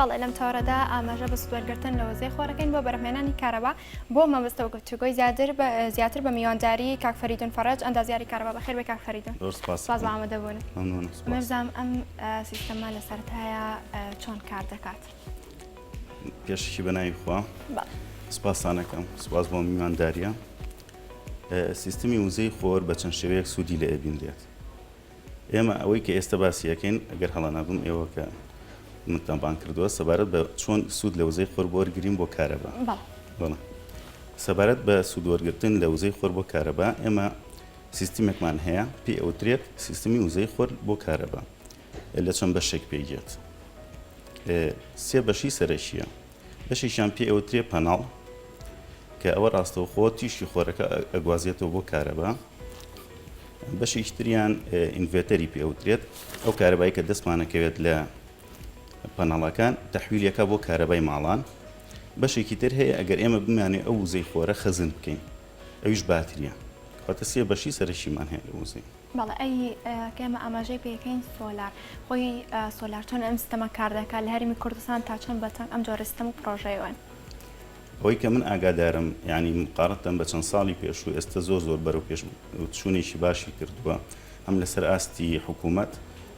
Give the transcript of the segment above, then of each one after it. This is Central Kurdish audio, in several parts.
بەڵێ لەم تۆڕەدا ئاماژە بە سوودوەرگرتن لە وەزەی خۆرەکەین بۆ بەرهمێنانی کارەبا بۆ مەبەستەوە گفتوگۆی زیاتر بە میوانداری کاک فەریدون فەرەج ئەندازیاری کارەبا بەخێر بێ کاک فەریدون. سپاس بە ئامادەبوون. مەرزام ئەم سیستەمە لە سەرەتایە چۆن کار دەکات؟ پێشکی بەناوی خوا سپاسانەکەم، سپاس بۆ میوانداریە. سیستمی وزەی خۆر بە چەند شێوەیەک سوودی لە ئەبینرێت. ئێمە ئەوەی کە ئێستا باسی یەکەین ئەگەر هەڵا نابم ئێوە کە متتەبان کردووە سەبارەت بە چۆن سوود لە وزەی خۆر بۆ وەرگرین بۆ کارەبا. سەبارەت بە سوودوەرگرتن لە وزەی خۆر بۆ کارەبا ئێمە سیستمێکمان هەیە پێی ئەوترێت سیستمی وزەی خۆر بۆ کارەبا لە چەند بەشێک پێیگێت. سێ بەشی سەرەکیە. بەشێکیان پێی ئەوترێ پەناڵ کە ئەوە ڕاستەوخۆ تیشی خۆرەکە ئەگوازێتەوە بۆ کارەبا. بەشێکی تریان ئینڤێتەری پێ ئەوترێت ئەو کارەبایی کە دەستمانەکەوێت لە پەناڵەکان تەحویلەکە بۆ کارەبای ماڵان. بەشێکی تر هەیە ئەگەر ئێمە بمانێ ئەو وزەی خۆرە خەزن بکەین ئەویش باتریە. کاتە سێ بەشی سەرەکیمان هەیە لە وزەی. بەڵێ ئەی کێمە ئاماژەی پێەکەین سۆلار خۆی سۆلار چۆن ئەم سیستەمە کار دەکات لە هەرمی کوردستان تا چەند بەتەنگ ئەم جۆرە سیستەم و پرۆژەیەوەن. ئەوەی کە من ئاگادارم ینی مقارەتەن بە چەند ساڵی پێشوو ئێستا زۆر بەرەو پێش چوونێکی باشی کردووە هەم لەسەر ئاستی حکوومەت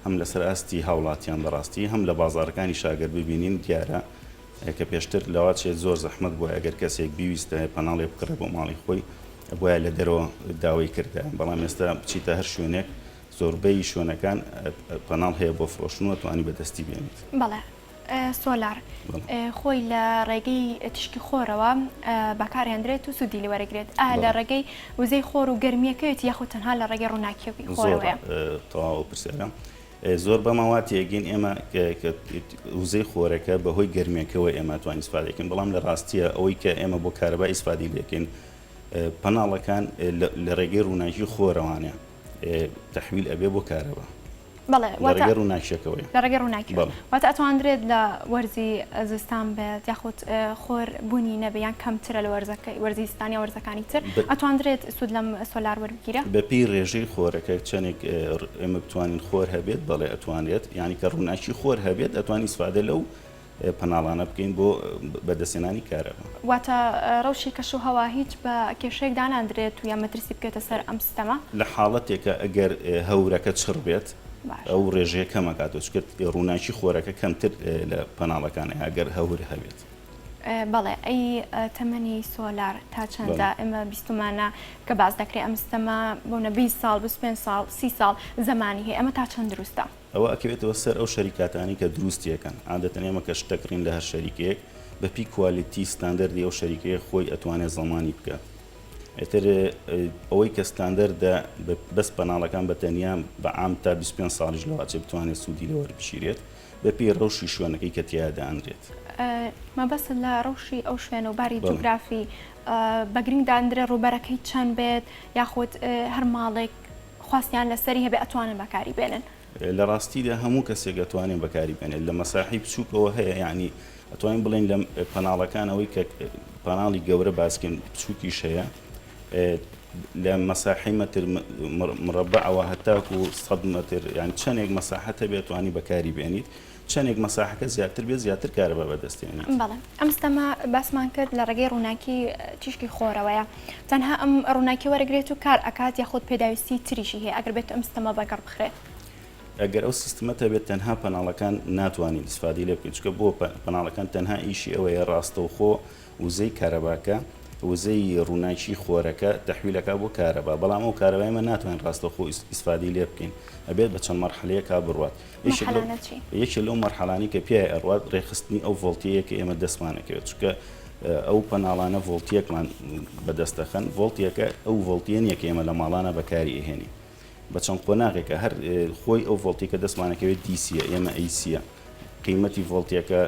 هەم لەسەر ئاستی هاوڵاتیان بەڕاستی هەم لە بازارەکانی شاگەر ببینین دیارە کە پێشتر لەوا چێت زۆر زەحمەت بووە ئەگەر کەسێک بیویستە پەناڵێ بکڕێ بۆ ماڵی خۆی بۆیە لە دەرەوە داوای کردە بەڵام ئێستا بچیتە هەر شوێنێک زۆربەی شوێنەکان پەناڵ هەیە بۆ فرۆشتنەوە توانی بەدەستی بێنیت. بەڵێ سۆلار خۆی لە ڕێگەی تشکی خۆرەوە بەکارهێنرێت و سوودی لێ وەرەگرێت لە ڕێگەی وزەی خۆر و گەرمیەکەوێت یاخود تەنها لە ڕێگەی ڕووناکیەوەی خۆرەوەیە. تەواو پرسیارە زۆر بەماواتی ئەگەین ئێمە وزەی خۆرەکە بەهۆی گەرمیەکەوە ئێمە توانین ئیسفادەکەین بەڵام لە ڕاستیە ئەوەی کە ئێمە بۆ کارەبا ئیسفادی لێکەین پەناڵەکان لە ڕێگەی ڕووناکی خۆرەوانە تەحویل ئەبێ بۆ کارەبا. بەڵێ لە ڕێگەی ڕووناکیەکەوەیە لە ڕێگەی ڕووناکیەوە واتە ئەتوانرێت لە وەرزی زستان بێت یاخود خۆر بوونی نەبێ یان کەمترە لە وەرزی ستانیا وەرزەکانی تر ئەتوانرێت سوود لەم سۆلار وەربگیرە بەپی ڕێژەی خۆرەکە چەندێک ئێمە بتوانین خۆر هەبێت بەڵێ ئەتوانێت ینی کە ڕووناکی خۆر هەبێت ئەتوانی ئیسفادە لەو پەناڵانە بکەین بۆ بەدەستێنانی کارەبا. واتە ڕەوشی کەش و هەوا هیچ بە کێشەیەک داناندرێت و یا مەترسی بکێتە سەر ئەم سیستەمە لە حاڵەتێکە ئەگەر هەورەکە چڕ بێت ئەو ڕێژەیە کەمەکاتەوە چکە ڕووناکی خۆرەکە کەمتر لە پەناڵەکانە ئەگەر هەور هەبێت. بەڵێ ئەی تەمەنی سۆلار تا چەندە ئێمە بیستمانە کە باز دەکرێت ئەم سیستەمە بۆنە 20 ساڵ 25 ساڵ 30 ساڵ زمانی هەیە ئەمە تا چەند دروستە؟ ئەوە ئەکەوێتەوە سەر ئەو شەریکاتانی کە دروستیەکەن عادەتەن ئێمە کە شتەکڕین لە هەر شەریکەیەک بەپی کوالیتی ستاندەردی ئەو شەریکەیە خۆی ئەتوانێت زەمانی بکات. ئێتر ئەوەی کە ستاندەردە بەس پەناڵەکان بەتەنیا بە عام تا 25 ساڵیش لەواچێ بتوانێت سوودی لەوە بشیرێت بەپی ڕەوشی شوێنەکەی کە تیادا ئەندرێت. مەبەست لە ڕەوشی ئەو شوێنە و باری جوگرافی بە گرنگدانرێ ڕووبەرەکەی چەند بێت یاخود هەر ماڵێک خواستیان لەسەری هەبێ ئەتوانن بەکاری بێنن. لە ڕاستیدا هەموو کەسێک ئەتوانێت بەکاری بێنێت لە مەساحی بچووکەوە هەیە یعنی ئەتوانین بڵێن لە پەناڵەکانەوەی کە پەناڵی گەورە باسکن بچووکیش هەیە لە مەساحی مەتر مربعەوە هەتاکو 100 مەتر یان چەندێک مەساحەتە بێت توانی بەکاری بێنیت چەندێک مەساحەکە زیاتر بێت زیاتر کارەبا بەدەستێنێت. بەڵێ ئەم سیستەمە باسمان کرد لە ڕێگەی ڕووناکی تیشکی خۆرەوەیە تەنها ئەم ڕووناکی وەرەگرێت و کار ئەکات یاخود پێداویستی تریشی هەیە ئەگەر بێت ئەم سیستەمە بەکار بخرێت. ئەگەر ئەو سیستەمەتە بێت تەنها پەناڵەکان ناتوانین ئیسفادی لێ بکەین چکە بۆ پەناڵەکان تەنها ئیشی ئەوەیە ڕاستەوخۆ وزەی کارەباکە وزەی ڕووناکی خۆرەکە تەحویلەکە بۆ کارەبا بەڵام ئەو کارەبایمە ناتوانین ڕاستەوخۆ ئیسفادی لێ بکەین ئەبێت بە چەند مەرحەلەیە کا بڕوات. یەکێک لەو مەرحەلانی کە پێی ئەڕوات ڕێخستنی ئەو ڤۆڵتەیە کە ئێمە دەستمانەکەوێت چکە ئەو پەناڵانە ڤۆڵتیەکمان بەدەستەخەن ڤۆڵتیەکە ئەو ڤۆڵتیەنیە کە ئێمە لە ماڵانە بەکاری ئەهێنی بە چەند قۆناغێکە هەر خۆی ئەو ڤۆڵتی کە دەستمانەکەوێت دیسیە ئێمە ئەیسیە قیمەتی ڤۆڵتیەکە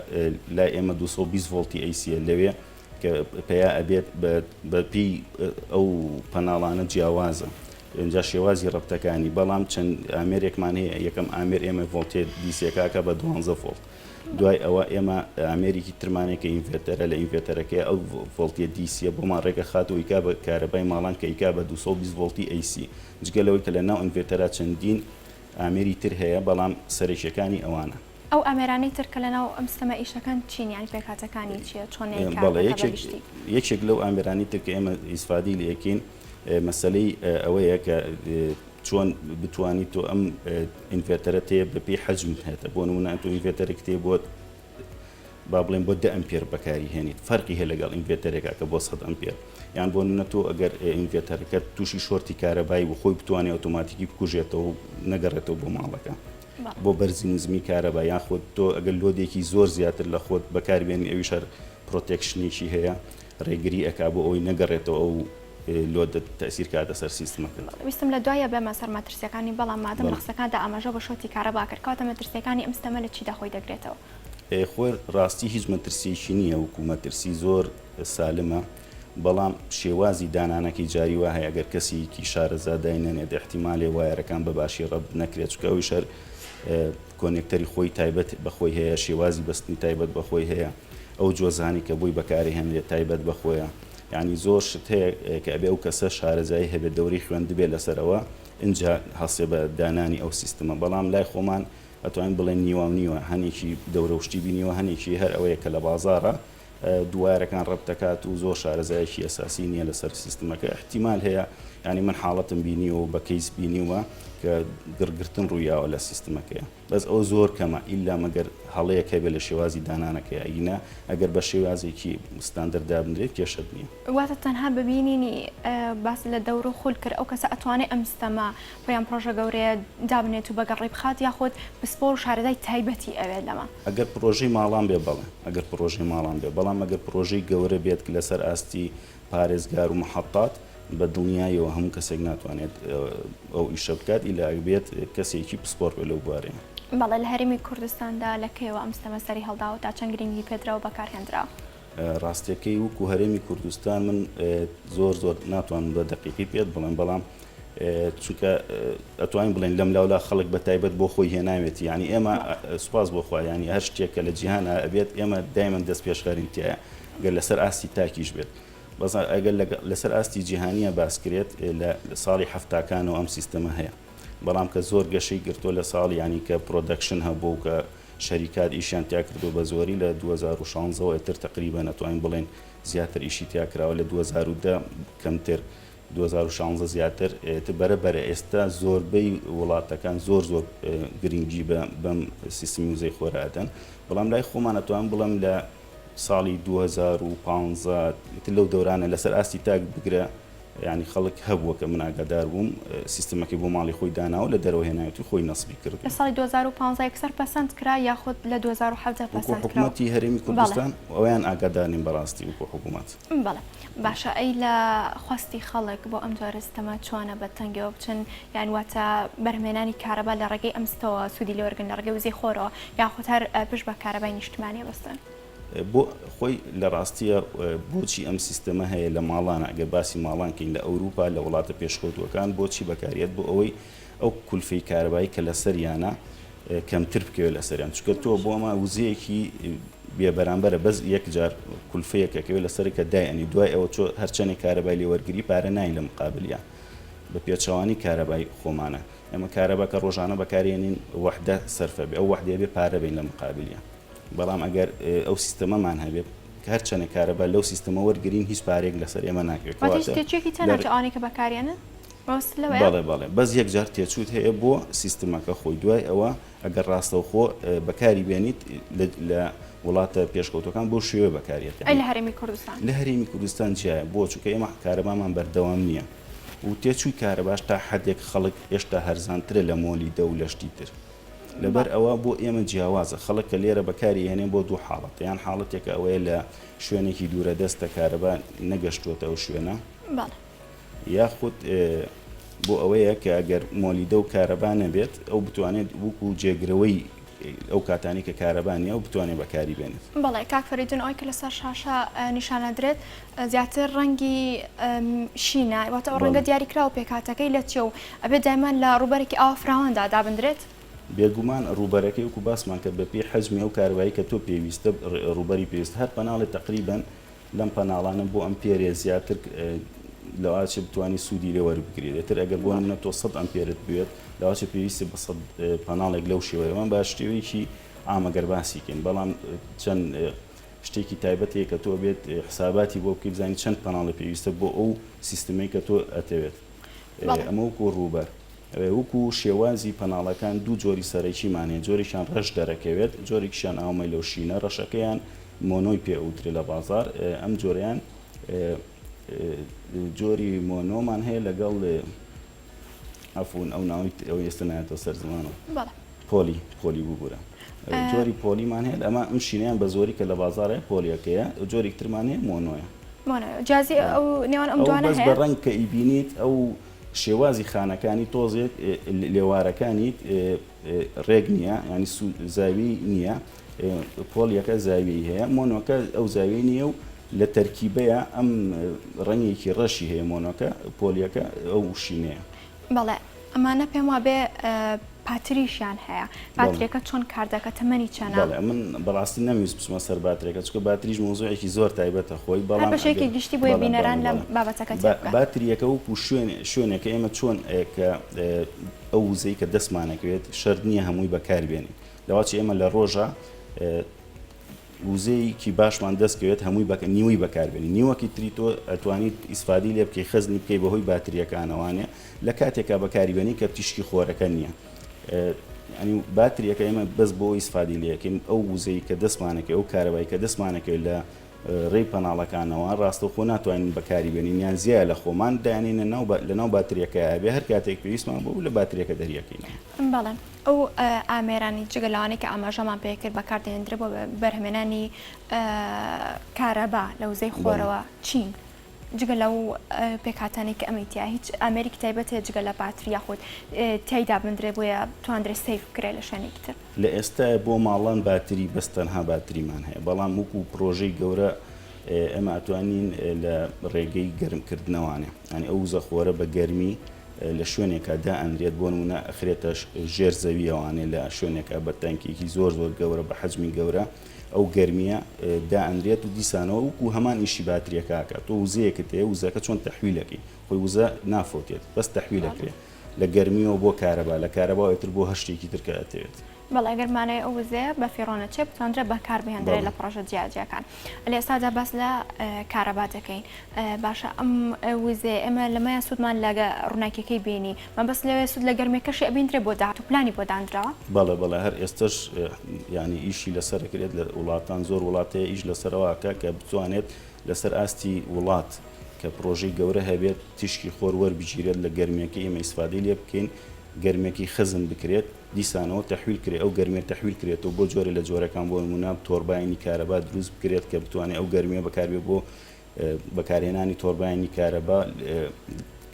لای ئێمە 220 ڤۆڵتی ئەیسیە لەوێ کە پێیا ئەبێت بەپی ئەو پەناڵانە جیاوازە اینجا شێوازی ڕەبتەکانی بەڵام چەند ئامێرێکمان هەیە یەکەم ئامێر ئێمە ڤۆڵتێ دیسیەکەکە بە 12 ڤۆڵت دوای ئەوە ئێمە ئامێریکی ترمانێکە ئینڤێتەرە لە ئینڤێتەرەکەی ئەو ڤۆڵتیە دیسیە بۆمان ڕێگە خاتەوە ئیکا بە کارەبای ماڵان کە ئیکا بە 220 ڤۆڵتی ئەیC جگەلەوەی کە لە ناو ئینڤێتەرە چەندین ئامێری تر هەیە بەڵام سەرێکیەکانی ئەوانە ئەو ئامێرانەی ترکە لەناو ئەم سیستەمە ئیشەکان چین یانی پێکهاتەکانی چییە چۆن یەکێک لەو ئامێرانی ترکە ئێمە ئیسفادی لە یەکەین مەسلەی ئەوەیە کە چۆن بتوانیت تۆ ئەم ئینڤێتەرە تێ بەپێ حەجم هێتە بۆ نمونە تۆ ئینڤێتەرێک تێ بۆت با بڵێن بۆ 10 ئەمپێر بەکاری هێنیت فەرقی هەیە لەگەڵ ئینڤێتەرێکا کە بۆ 100 ئەمپێر یان بۆ نمونە تۆ ئەگەر ئینڤێتەرەکەت تووشی شۆرتی کارەبایی و خۆی بتوانێت ئۆتۆماتیکی بکوژێتەوە و نەگەڕێتەوە بۆ ماڵەکە بۆ بەرزی نزمی کارەبا یان خۆت تۆ ئەگەر لۆدێکی زۆر زیاتر لە خۆت بەکاربێنی ئەویش هەر پرۆتێکشنێکی هەیە ڕێگری ئەکا بۆ ئەوی نەگەڕێتەوە ئەو لۆدە تەسیر کاتە سەر سیستمەکە. ویستم لە دوایە بێمە سەر مەترسیەکانی بەڵام مادەم قسەکاندا ئاماژە بە شۆتی کارەبا کرد کاتە مەترسیەکانی ئەم سیستەمە لە چیدا خۆی دەگرێتەوە؟ خۆر ڕاستی هیچ مەترسیەکی نییە وەکو مەترسی زۆر سالمە بەڵام شێوازی دانانەکەی جاری وا هەیە ئەگەر کەسێکی شارەزادای نەنێت احتیمالێ وایەرەکان بەباشی ڕەب نەکرێت چکە ئەوی شەر کۆنێکتەری خۆی تایبەت بەخۆی هەیە شێوازی بەستنی تایبەت بەخۆی هەیە ئەو جۆزانی کە بۆی بەکارهێنرێت تایبەت بەخۆیە یعنی زۆر شت هەیە کە ئەبێ ئەو کەسە شارەزایی هەبێت دەوری خوێندبێت لەسەرەوە اینجا هەڵسێ بە دانانی ئەو سیستەمە بەڵام لای خۆمان ئەتوانین بڵێن نیوە نیوە هەنێکی دەورەشتی بینیوە هەنێکی هەر ئەوەیە کە لە بازارە دوایرەکان ڕەبتەکات و زۆر شارەزایەکی ئەساسی نییە لەسەر سیستمەکە احتیمال هەیە ینی من حاڵەتم بینیوە و بە کەیس بینیوە کە گرگرتن ڕوویاوە لە سیستمەکەیە بەس ئەو زۆر کەمە ئیلا مەگەر هەڵەیەک هەبێت لە شێوازی دانانەکەی ئەگینە ئەگەر بە شێوازێکی ستاندەردا بنرێت کێشت نییە. واتە تەنها ببینینی باس لە دەور و خول کرد ئەو کەسە ئەتوانێت ئەم سیستەمە بۆیان پرۆژە گەورەیە دابنێت و بەگەڕێ بخات یاخۆت بسپۆر و شارەزای تایبەتی ئەوێت لەمە ئەگەر پرۆژەی ماڵان بێ بەڵێ ئەگەر پرۆژەی ماڵان بێ بەڵام ئەگەر پرۆژەی گەورە بێت کە لەسەر ئاستی پارێزگار و محەطات بە دڵنیایەوە هەموو کەسێک ناتوانێت ئەو ئیشە بکات ئیلا بێت کەسێکی پسپۆر بێ لەو بوارەیە. بەڵێ لە هەرێمی کوردستاندا لەکەیەوە ئەم سیستەمە سەری هەڵداوە تا چەند گرنگی پێدراوە بەکارهێنراوە؟ ڕاستیەکەی وەکو هەرێمی کوردستان من زۆر ناتوانم بە دەقیقی پێت بڵێن بەڵام چونکە ئەتوانین بڵێن لەم لاولا خەڵک بە تایبەت بۆ خۆی هێناوێت ینی ئێمە سوپاس بۆ خوا ینی هەر شتێکە لە جیهانە ئەبێت ئێمە دایمەن دەست پێشخەرین تایە گەر لەسەر ئاستی تاکیش بێت بەس ئەگەر لەسەر ئاستی جیهانیە باسکرێت لە ساڵی هەفتاکانەوە ئەم سیستەمە هەیە بەڵام کە زۆر گەشەی گرتۆ لە ساڵ ینی کە پرۆدەکشن هەبوو کە شەریکات ئیشیان تیا کردو بە زۆری لە 2016 ئێتر تقریبا نەتوانین بڵێن زیاتر ئیشی تیا کراوە لە 2010 کەمتر 2016 زیاتر بەرەبەرە ئێستا زۆربەی وڵاتەکان زۆر گرنگی بەم سیستمی وزەی خۆرادەن بەڵام لای خۆمان ئەتوان بڵێم لە ساڵی 2015 لەو دەورانە لەسەر ئاستی تاک بگرە ینی خەڵک هەبووە کە من ئاگادار بووم سیستمەکەی بۆ ماڵی خۆی داناوە لە دەرەوە هێنایەتی خۆی نەسبی کرد. لە ساڵی 2015 یەکسەر پەسەند کرا یاخود لە 2017 پەسەند کرا. حکوومەتی هەرێمی کوردستان ئەویان ئاگادارین بەڕاستی وەکو حکوومەت. بەڵێ باشە ئەی لە خواستی خەڵک بۆ ئەم جۆرە سیستەمە چۆنە بەتەنگەوە بچن یان واتە بەرهەمهێنانی کارەبا لە ڕێگەی ئەم سیستەمە سوودی لێوەرگن لە ڕێگەی وزەی خۆرەوە یاخود هەر پشت بە کارەبای نیشتمانی بەستن. بۆ خۆی لە ڕاستیە بۆچی ئەم سیستەمە هەیە لە ماڵانە ئەگەر باسی ماڵانکەین لە ئەوروپا لە وڵاتە پێشکەوتوەکان بۆچی بەکارێت بۆ ئەوەی ئەو کولفەی کارەبایی کە لە سەریانە کەمتر بکەوێت لە سەریان چکە تۆ بۆ ئەمە وزەیەکی بێبەرامبەرە بەس یەک جار کولفەیەکەکەوێت لەسەر کە دایانی دوای ئەوە چۆ هەرچەندێک کارەبای لێوەرگری پارە نای لە مقابلیان بە پێچەوانی کارەبای خۆمانە ئەمە کارەباکە ڕۆژانە بەکارێنین وەحدە سەرفە بێ ئەو وەحدە بێ پارە بین لە مقابلیان بەڵام ئەگەر ئەو سیستەمەمان هەبێت هەر چەندە کارەبا لەو سیستەمە وەرگرین هیچ پارێک لەسەر ئێمە ناکرێت تێچێکی تەنەوانی کە بەکارێنن بەڵێ بەس یەک جار تێچوت هەیە بۆ سیستمەکە خۆی دوای ئەوە ئەگەر ڕاستەوخۆ بەکاری بێنیت لە وڵاتە پێشکەوتەکان بۆ شێوە بەکارێت لە هەرێمی کوردستان لە هەرێمی کوردستان جیایە بۆ چونکە ئێمە کارەبامان بەردەوام نییە و تێچووی کارەباش تا حدێک خەڵک هێشتا هەرزانترە لە مۆلی دە و لەشتی تر لەبەر ئەوە بۆ ئێمە جیاوازە خەڵک کە لێرە بەکاری هێنێ بۆ دوو حاڵەت یان حاڵەتێکە ئەوەیە لە شوێنێکی دوورە دەستە کارەبا نەگەشتوتە ئەو شوێنە یاخود بۆ ئەوەیە کە ئەگەر مۆلیدە و کارەبا نەبێت ئەو بتوانێت وەکو جێگرەوەی ئەو کاتانی کە کارەبانیە و بتوانێت بەکاری بێنێت. بەڵێ کاک فەریدون ئەوەی کە لەسەر شاشە نیشانەدرێت زیاتر ڕەنگی شینە واتە ئەو ڕەنگە دیاریکراوە پێکاتەکەی لە چێ و ئەبێت دایمان لە ڕوبەرێکی ئاوفراواندا دابدرێت. بێگومان ڕوبەرەکەی وەکو باسمان کرد بەپێی حەجمی ئەو کارەبایی کە تۆ پێویستە ڕوبەری پێویست هەر پەناڵی تقریبەن لەم پەناڵانە بۆ ئەمپێرێ زیاتر لەواچە بتوانانی سوودی لێ وەربگرێت دەتر ئەگەر بۆ نمونە تۆ 100 ئەمپێرت بێت لەواچە پێویستی بە 100 پەناڵێک لەو شێوەیەوە باش شێوەیەکی ئامەگەر باسیکەین بەڵام چەند شتێکی تایبەتەیە کە تۆ بێت حساباتی بۆ بکەی بزانانی چەند پەناڵی پێویستە بۆ ئەو سیستمەی کە تۆ ئەتەوێت ئەمە وەکو ڕووبەر وەکو شێوازی پەناڵەکان دوو جۆری سەرەکیمانەیە جۆرێکیان ڕەش دەرەکەوێت جۆرێکیشان ئاومەی لەو شینە ڕەشەکەیان مۆنۆی پێ ئەوترێ لە بازار ئەم جۆریان جۆری مۆنۆمان هەیە لەگەڵ ئەفون ئەو ناوی ئەو ئێستا نایەتەوە سەر زمانەوە پۆلی بووبورە جۆری پۆلیمان هەیە ئەمە ئەم شینیان بە زۆری کە لە بازارە پۆلیەکەیە جۆرێک ترمان هەیە مۆنۆیە جیازی ئەو نێوان ئەم دوانە بەس بە ڕەنگ کە ئیبینیت ئەو شێوازی خانەکانی تۆزێک لێوارەکانی ڕێک نییە ینی زاوی نییە پۆلیەکە زاوی هەیە مۆنۆکە ئەو زاوی نییە و لە تەرکیبەیە ئەم ڕەنگێکی ڕەشی هەیە مۆنۆکە پۆلیەکە ئەو شینەیە بەڵێ ئەمانە پێم وا بێ پاتریشیان هەیە باتریەکە چۆن کاردەکە تەمەنی چەنە من بەڕاستی نەویست بچمە سەر باتریەکە چکە باتریش مۆزوعێکی زۆر تایبەتە خۆی بەڵام بەشێکی گشتی بۆ بینەران لە بابەتەکە باتریەکە وەکو شوێنێکە ئێمە چۆن کە ئەو وزەی کە دەستمانەکەوێت شەرت نییە هەمووی بەکاربێنی لەواچی ئێمە لە ڕۆژە وزەیەکی باشمان دەستکەوێت هەمووی نیوەی بەکاربێنی نیوەکی تری تۆ ئەتوانیت ئیسفادی لێ بکەی خەزنی بکەی بەهۆی باتریەکانەوانێ لە کاتێکا بەکاریبێنی کە تیشکی خۆرەکە نییە ینی باتریەکە ئێمە بەس بۆ ئیسفادی لەکەین ئەو وزەی کە دەستمانەکە ئەو کارەبایی کە دەستمانەکەی لە ڕێی پەناڵەکانەوە ڕاستەوخۆ ناتوانین بەکاریبێنین یان زیە لە خۆمان دایانینە لەناو باتریەکە بێ هەر کاتێک پێویستمان بۆ لە باتریەکە دەریەکەین بەڵێ ئەو ئامێرانی جگەلەوانی کە ئاماژەمان پێکرد بەکاردێنرێ بۆ بەرهێنانی کارەبا لە وزەی خۆرەوە چین جگە لەو پێکهاتانی کە ئەمەیتیا هیچ ئامریکی تایبەت هەیە جگە لە باتری یاخود تیایدا بندرێ بۆیە توانندرێ سیف بکرێت لە شوێنێکی تر لە ئێستا بۆ ماڵان باتری بەس تەنها باتریمان هەیە بەڵام وەکو پرۆژەی گەورە ئێمە ئەتوانین لە ڕێگەی گەرمکردنەوەوانێ ئەنی ئەو وزە خۆرە بە گەرمی لە شوێنێکە دا ئەندرێت بۆ نمونە ئەخرێتە ژێر زەویەوانێ لە شوێنێکە بە تانکێکی زۆر گەورە بە حەجمی گەورە ئەو گەرمیە دا ئەندرێت و دیسانەوە وەکو هەمان ئیشی باتریەکەکە تۆ وزەیەکت هەیە وزەکە چۆن تەحویلەکەی خۆی وزە نافۆتێت بەس تەحویلەکرێت لە گەرمیەوە بۆ کارەبا لە کارەباوەتر بۆ هەشتێکی ترکە ئەتەوێت بەڵێ ئەگەرمانەیە ئەو وزەیە بە فێڕۆنە چێ بتوانرێت بەکاربهێنرێت لە پرۆژە جیاجیەکان لە ئێستادا باس لە کارەبا دەکەین باشە ئەم وزێ ئێمە لەمەیە سوودمان لە ڕووناکیەکەی بینی مەبەست لەوێ سوود لە گەرمێکەشی ئەبینرێت بۆ داهات و پلانی بۆ دانراوە بەڵێ هەر ئێستش ینی ئیشی لەسەرکرێت لە وڵاتان زۆر وڵاتەیە ئیش لەسەرەوەکە کە بتوانێت لەسەر ئاستی وڵات کە پرۆژەی گەورە هەبێت تیشکی خۆر وەربگیرێت لە گەرمێکی ئێمە ئیسفادەی لێ بکەین گەرمێکی خزم بکرێت دیسانەوە تەحویل کرێت ئەو گەرمێت تەحویل کرێتەوە بۆ جۆرە لە جۆرەکان بۆ نمونە تۆربایانی کارەبا دروست بکرێت کە بتوانێت ئەو گەرمیە بەکاربێت بۆ بەکارهێنانی تۆربایانی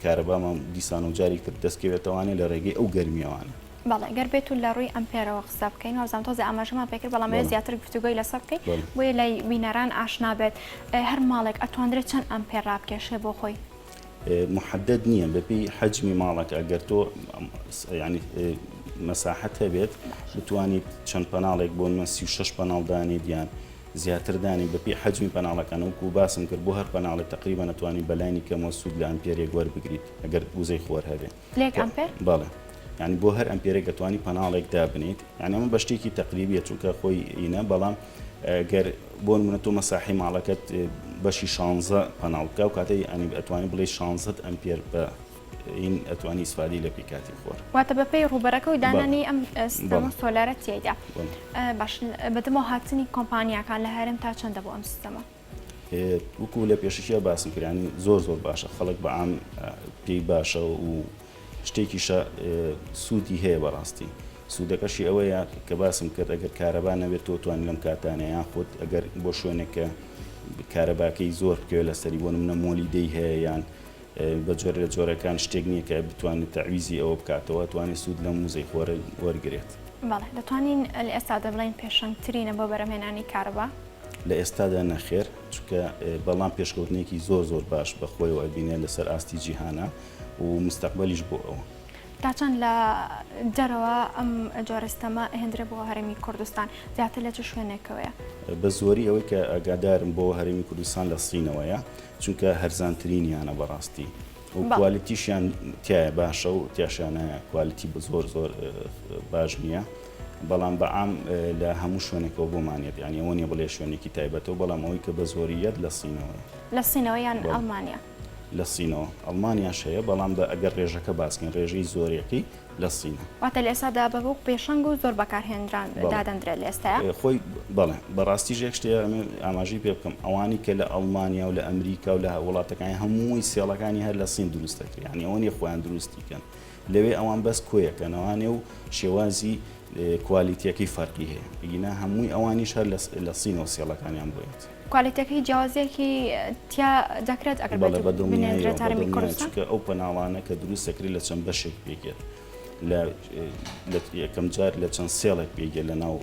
کارەبامان دیسان و جارێک تر دەستکەوێتەوانێت لە ڕێگەی ئەو گەرمیەوانە بەڵێ گەر بێت و لە ڕووی ئەمپێرەوە قسە بکەین وەزان تۆزە ئاماژەمان پێکرد بەڵام زیاتر گفتوگۆی لەسەر بکەین بۆیە لای بینەران ئاشنا بێت هەر ماڵێک ئەتوانرێت چەند ئەمپێر ڕابکێشێ بۆ خۆی محدد نییە بەپی حەجمی ماڵەکە ئەگەر تۆ ینی مەساحەت هەبێت بتوانیت چەند پەناڵێک بۆ من 36 پەناڵدانی دیان زیاتر دانی بەپی حەجمی پەناڵەکان وەکو باسم کرد بۆ هەر پەناڵێک تقریبا نەتوانین بەلایانی کەمەوە سوود لە ئەمپێرێک وەربگریت ئەگەر وزەی خۆر هەبێت لێک ئەمپێر بەڵێ ینی بۆ هەر ئەمپێرێک دەتوانی پەناڵێک دابنیت یعنی ئەمە بە شتێکی تەقریبیە چونکە خۆی ئینە بەڵام گەر بۆ نمونە تۆ مەساحی ماڵەکەت بەشی 16 پەناڵکە و کاتەی ئەنی ئەتوانی بڵێ 16 ئەمپێر بە این ئەتوانی ئیسفادی لە پیکاتی خۆر واتە بەپێی ڕوبەرەکە و دانانی ئەم سیستەمە سۆلارە تێیدا باش بەدەمەوە هاتنی کۆمپانیاکان لە هەرم تا چەندە بۆ ئەم سیستەمە وەکو لە پێششیە باسم کردانی زۆر باشە خەڵک بە ئام پێی باشە و شتێکیشە سوودی هەیە بەڕاستی سوودەکەشی ئەوەیە کە باسم کرد ئەگەر کارەبا نەبێت تۆ توانین لەم کاتانە یان خۆت ئەگەر بۆ شوێنێکە کارەباکەی زۆر بکەوێت لەسەری بۆ نمونە مۆلی دەی هەیە یان بە جۆرە لە جۆرەکان شتێک نییە کە بتوانێت تەعویزی ئەوە بکاتەوە توانێت سوود لەم موزەی خۆرە وەرگێت بەڵێ دەتوانین لە ئێستادا بڵین پێشەنگترینە بۆ بەرهێنانی کارەبا لە ئێستادا نەخێر چونکە بەڵام پێشکەوتنێکی زۆر باش بە خۆیەوە ئەبینێت لەسەر ئاستی جیهانە و مستەقبەلیش بۆ ئەوە تا چەند لە دەرەوە ئەم جۆرەستەمە هێندرە بۆ هەرێمی کوردستان زیاتر لە چ شوێنێکەوەیە بە زۆری ئەوەی کە ئەگادارم بۆ هەرێمی کوردستان لە سینەوەیە چونکە هەرزانترینیانە بەڕاستی و کوالیتیشیان تایە باشە و تیاشانە کوالیتی بە زۆر باش نییە بەڵام بەعام لە هەموو شوێنێکەوە بۆمانێت یعنی ئەوە نیە بڵێ شوێنێکی تایبەتەوە بەڵام ئەوەی کە بە زۆریەت لە سینەوەی لە سینەوە یان ئەڵمانیا لە سینەوە ئەڵمانیاش هەیە بەڵام ئەگەر ڕێژەکە باسکەین ڕێژەی زۆریەکەی لە سینە واتە لە ئێستادا بەبوو پێشەنگ و زۆر بەکارهێنران دادەندرێت لە ئێستاە خۆی بەڵێ بەڕاستی ژێک شتێ ئاماژی پێ بکەم ئەوانی کە لە ئەڵمانیا و لە ئەمریکا و لە وڵاتەکانی هەمووی سێڵەکانی هەر لە سین دروستەکرد یعنی ئەوە نیە خۆیان دروستیکەن لەوێ ئەوان بەس کۆیەکەنەوانێ و شێوازی کوالیتیەکەی فەرقی هەیە ئینا هەمووی ئەوانیش هەر لە سینەوە سێڵەکانیان بێت کوالیتەکەی جیاوازیەکی تیا دەکرێت ئەگەر بەدڵنیایەتارمی کوردستان ئەو پەناڵانە کە دروستەکرێت لە چەند بەشێک پێگێت لە یەکەم جار لە چەند سێڵێک پێگێت لە ناو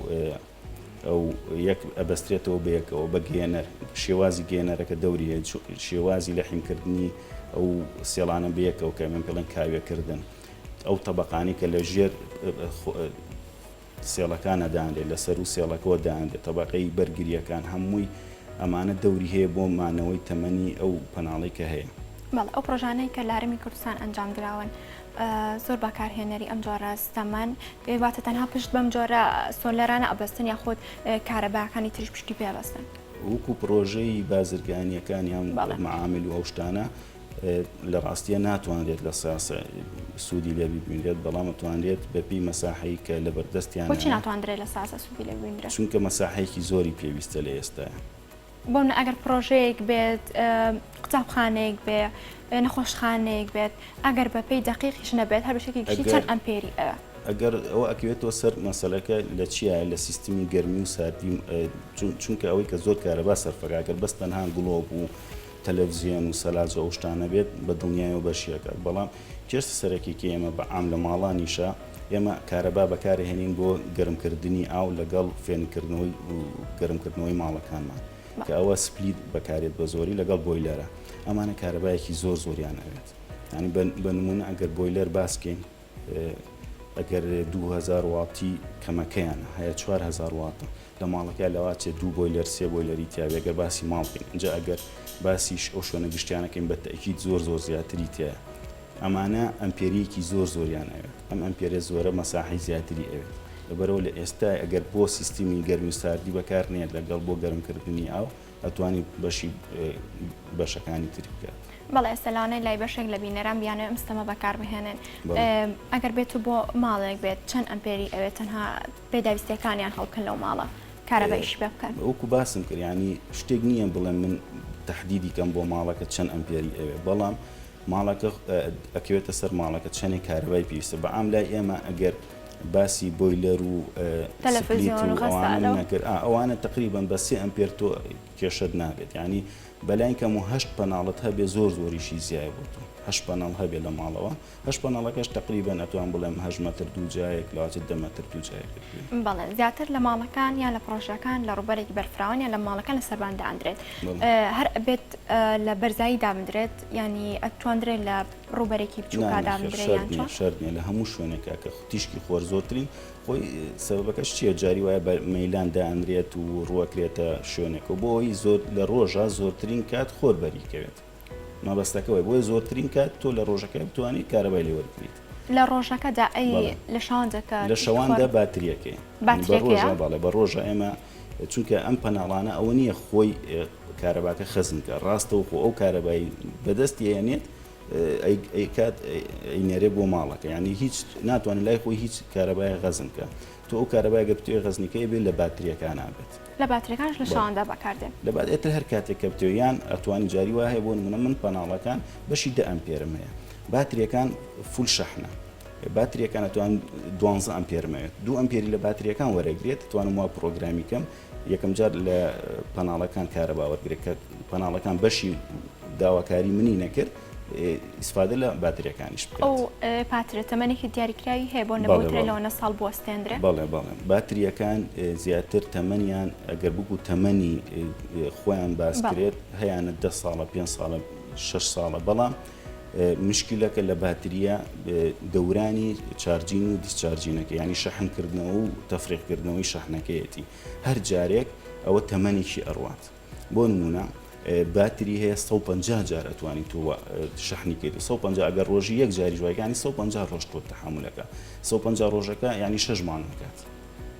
ئەو یەک ئەبەسترێتەوە بەیەکەوە بە گێنەر شێوازی گێنەرەکە دەوری هەیە شێوازی لە حیمکردنی ئەو سێڵانە بەیەکەوە کە من پێڵەن کاوێکردن ئەو تەبەقانی کە لە ژێر سێڵەکانە دانرێت لەسەر و سێڵەکەەوە دانرێت تەبەقەی بەرگریەکان هەمووی ئەمانە دەوری هەیە بۆ مانەوەی تەمەنی ئەو پەناڵی کە هەیە ئەو پرۆژانەی کە لە هەرێمی کوردستان ئەنجام دراون زۆر بەکارهێنەری ئەم جۆرە سیستەمان واتە تەنها پشت بەم جۆرە سۆلەرانە ئەبەستن یاخۆت کارەباکانی تریش پشتی پێبەستن وەکو پرۆژەی بازرگانیەکانیان معامل و ئەو شتانە لە ڕاستیە ناتوانرێت لە ساسە سوودی لێ ببینرێت بەڵام توانرێت بەپی مەساحەی کە لە بەردەستیان بۆچی ناتوانرێت لە ساسە سوودی لێ ببینرێت چونکە مەساحەیەکی زۆری پێویستە لە ئێستاە بۆم ئەگەر پرۆژەیەک بێت قوتابخانەیەک بێ نەخۆشخانەیەک بێت ئەگەر بەپەی دقیقیش نەبێت هەر بەشێکی گشتی چەند ئەمپێری ئەوە ئەگەر ئەوە ئەکوێتەوە سەر مەسەلەکە لە چیە لە سیستمی گەرمی و ساردی چونکە ئەوەی کە زۆر کارەبا سەرفەکەگەر بەس تەنها گڵۆب و تەلەڤیزیۆن و سەلاجە ئەو شتانە بێت بە دڵنیایەوە بەشیەکە بەڵام کێشتە سەرەکیکە ئێمە بە عام لە ماڵانیشە ئێمە کارەبا بەکارهێنین بۆ گەرمکردنی ئاو لەگەڵ فێنکردنەوەی و گەرمکردنەوەی ماڵەکانمان کە ئەوە سپلیت بەکارێت بە زۆری لەگەڵ بۆیلەرە ئەمانە کارەبایەکی زۆریان ئەوێت ینی بە نمونە ئەگەر بۆیلەر باسکەین ئەگەر 2000 واتی کەمەکەیان هەیە 4000 واتە لە ماڵەکە لەواچێ 2 بۆیلەر 3 بۆیلەری تیاوێگەر باسی ماڵکەین اینجا ئەگەر باسیش ئەو شوێنە گشتیانەکەین بە تەکید زۆر زیاتری تایە ئەمانە ئەمپێریەکی زۆریان ئەوێت ئەم ئەمپێرە زۆرە مەساحی زیاتری ئەوێت لەبەرەوە لە ئێستا ئەگەر بۆ سیستمی گەرمی و ساردی بەکارنێت لەگەڵ بۆ گەرمکردنی ئاو ئەتوانی بەشی بەشەکانی تر بکات بەڵێ ئێستاڵانەی لای بەشێک لە بینەران بیانە ئەم سیستەمە بەکار بهێنن ئەگەر بێت و بۆ ماڵێک بێت چەند ئەمپێری ئەوێت تەنها پێداویستەکانیان هەڵکەن لەو ماڵە کارەبایش پێ بکەن وەکو باسم کرد ینی شتێک نییە بڵێم من تەحدیدی کەم بۆ ماڵەکە چەند ئەمپێری ئەوێ بەڵام ماڵەکە ئەکەوێتە سەر ماڵەکە چەندێک کارەبای پێویستە بە عام لای ئێمە ئەگەر باسی بۆیلەر و نەکرد ئەوانە تقریبان بە 3 ئەمپێر تۆ کێشت نابێت ینی بەلای کەم و 8 پەناڵت هەبێ زۆریشی زیای بۆ تۆ 8 پەناڵ هەبێ لە ماڵەوە 8 پەناڵەکەش تقریبان ئەتوان بڵێم 8 مەتر دوو جایەک لاوەچێت 10 مەتر دوو جایەک بەڵێ زیاتر لە ماڵەکان یان لە پرۆژەکان لە ڕوبەرێکی بەرفراوان یان لە ماڵەکان لە سەربان دادرێت هەر ئەبێت لە بەرزایی دابدرێت ینی ئەتوانرێت لە ڕوبەرێکی بچووکا دابدرێت شەرنیە لە هەموو شوێنێکە کە تیشکی خۆر زۆرترین خۆی سەبەکەش چییە جاری وایە بە مەیلان دانرێت و ڕوەکرێتە شوێنێکە بۆی زۆر لە ڕۆژە زۆرترین کات خۆر بەریکەوێت مەبەستەکەەوەی بۆی زۆرترین کات تۆ لە ڕۆژەکە بتوانانی کارەبای لێوەرگیت لە ڕۆژەکەدا ئەی لە شەوانجەکە لە شەواندا باتریەکەی باڵێ بە ڕۆژە ئێمە چونکە ئەم پەناڵانە ئەوە نییە خۆی کارەباکە خەزنکە ڕاستەوە خۆ ئەو کارەبایی بەدەستی هێنێت کات ئینێرێ بۆ ماڵەکە ینی هیچ ناتوانێت لای خۆی هیچ کارەبای غەزنکە تۆ ئەو کارەبایگە بتوێ غەزنیکەی بێت لە باتریەکان نابێت لە باتریەکانش لە شەواندا بەکاردێن لە باتێتر هەر کاتێک کە بتوێیان ئەتوانی جاری وایە بۆ نمونە من پەناڵەکان بەشی 10 ئەمپێرم هەیە باتریەکان فول شەحنە باتریەکان ئەتوان 12 ئەمپێرمەوێت 2 ئەمپێری لە باتریەکان وەرەگرێت توانم وا پرۆگرامیکەم یەکەم جار لە پەناڵەکان کارەبا وەرگرێت کە پەناڵەکان بەشی داواکاری منی نەکرد ئیسفادە لە باتریەکانیش بکات. ئەو پاترە تەمەنێکی دیاریکراوی هەیە بۆ نەبووترێت لەوەنە ساڵ بوەستێنرێ؟ بەڵێ باتریەکان زیاتر تەمەنیان ئەگەر بگو تەمەنی خۆیان باسکرێت هەیەە 10 ساڵە 5 ساڵە 6 ساڵە بەڵام مشکلەکە لە باتریە دەورانی چارجین و دیسچارجینەکە ینی شەحنکردنەوە و تەفریقکردنەوەی شەحنەکەیەتی هەر جارێک ئەوە تەمەنێکی ئەڕوات بۆ نمونە باتری هەیە 150 جار ئەتوانی تۆ شەحنی کردی 150 ئەگەر ڕۆژی یەک جاری جوایگانی 150 ڕۆژ تۆ تەحملەکە 150 ڕۆژەکە ینی 6 مانگ بکات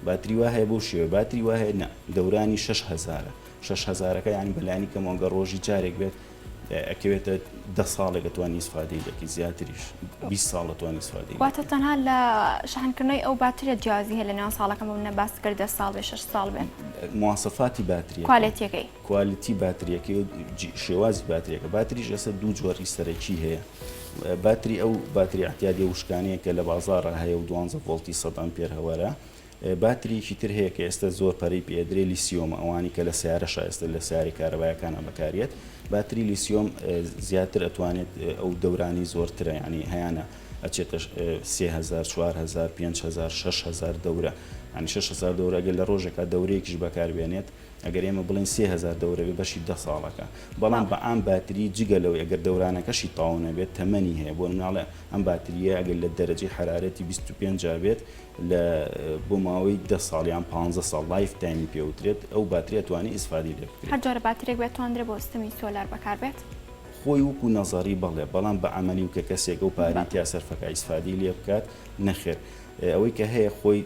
باتری وا هەیە بۆ شێوە باتری وا هەیە دەورانی 6,000 یعنی بەلایانی کەمەوەگە ڕۆژی جارێک بێت ئەکەوێتە 10 ساڵێک دەتوانانی ئیسفادەی دەکەی زیاتریش 20 ساڵ دەتوانانی ئیسفادەی واتە تەنها لە شەحنکردنەوەی ئەو باتریە جیازی هەیە لە نێوان ساڵەکەم بوو باس کرد 10 ساڵ بێ 6 ساڵ بێت مواصفاتی باتریە کوالیتی باتریەکەی و شێوازی باتریەکە باتریش ئێستا دوو جۆری سەرەکی هەیە باتری ئەو باتری احتیادی وشکانەیە کە لە بازاڕە هەیە و 12 ڤۆڵتی 100 ئەمپێر هەوارە باتریەکی تر هەیە کە ئێستا زۆر پەرەی پێدرێ لیسیۆم ئەوانی کە لە سیارەش ئێستا لە سیاری کارەبایەکانە بەکارێت باتری لیسیۆم زیاتر ئەتوانێت ئەو دەورانی زۆرترە ینی هەیەە ئەچێتە 3000 4000 5000 6000 دەورە ینی 6000 دەورە ئەگەر لە ڕۆژێکە دەورەیەکیش بەکاربێنێت ئەگەر ئێمە بڵین 3000 دەورە بێ بەشی 10 ساڵەکە بەڵام بە ئەم باتری جگەلەوەی ئەگەر دەورانەکەشی تاو نەبێت تەمەنی هەیە بۆ مناڵێ ئەم باتریە ئەگەر لە دەرەجەی حرارەتی 25 بێت لە بۆ ماوەی 10 ساڵیان 15 ساڵ لایف تایمی پێوترێت ئەو باتریە توانی ئیسفادی لێ بکرێت هەر جۆرە باترێک بێت توانرێت بۆ سیستەمی سۆلار بەکاربێت خۆی وەکو نەزاری بەڵێ بەڵام بە ئەمەلی و کە کەسێک ئەو پارەی تیا سەرفەکە ئیسفادی لێ بکات نەخێر ئەوەی کە هەیە خۆی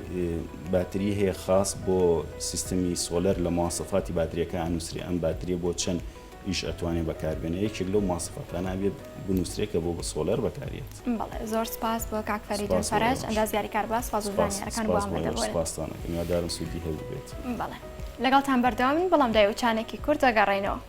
باتری هەیە خاص بۆ سیستەمی سۆلەر لە مواصفاتی باتریەکە ئەنووسری ئەم باتریە بۆ چەند ئیش ئەتوانێت بەکاربێنێت یەکێک لەو مواصفاتانە بێت بنووسرێکە بۆ بە سۆلەر بەکارێت بەڵێ زۆر سپاس بۆ کاک فەریدون فەرەج ئەندازیاری کارباس فازوزانیارەکان بۆ ئامادەبوون سوودی هەبوو بێت بەڵێ لەگەڵتان بەردەوامین بەڵام دایوچانێکی کورت دەگەڕێنەوە